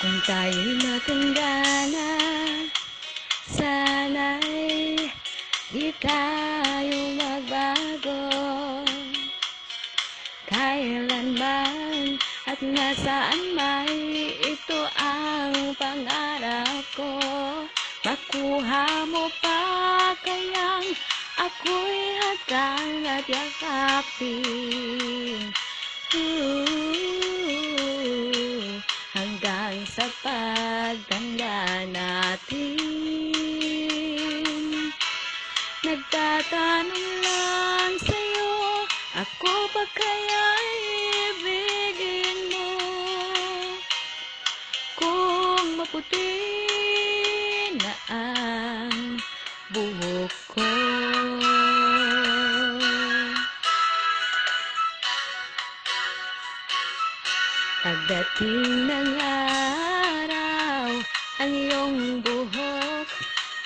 Kung tayo'y matanda na, sana'y di tayo magbago. Kailanman at nasaan may ito ang pangarap ko. Makuha mo pa kayang ako'y hatang at yakapin. Hanggang sa pagtanda natin, nagtatanong lang sa'yo, ako ba kaya'y ibigin mo? Kung maputi na ang buhok ko. Pagdating ng araw, ang iyong buhok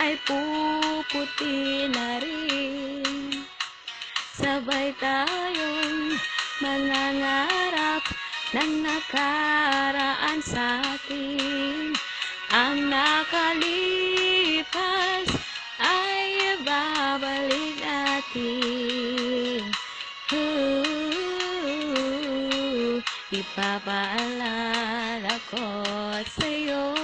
ay puputi na rin. Sabay tayong mangangarap ng nakaraan sa atin. Ang nakalipas ay babalik natin. Ipapaalala ko sa'yo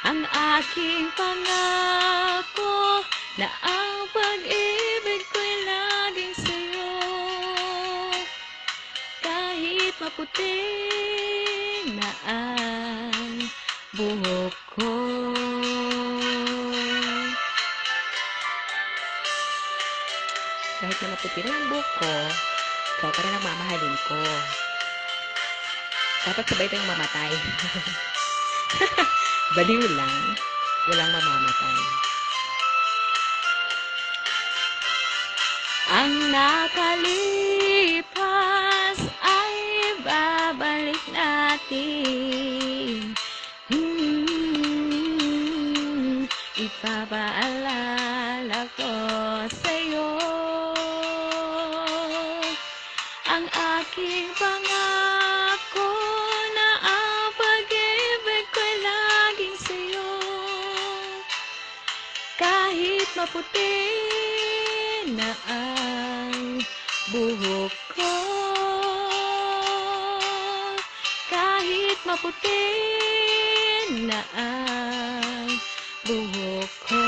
ang aking pangako na ang pag-ibig ko'y laging sa'yo. Kahit maputi na ang buhok ko. Kahit na maputi na ang buhok ko, ikaw pa rin ang mamahalin ko. Dapat sabay tayong mamatay. Baliw lang. Walang mamamatay. Ang nakalipas ay babalik natin. Ipapaalala ko sa'yo ang aking pangako na ang pag-ibig ko'y laging sa'yo. Kahit maputi na ang buhok ko, kahit maputi na ang buhok ko.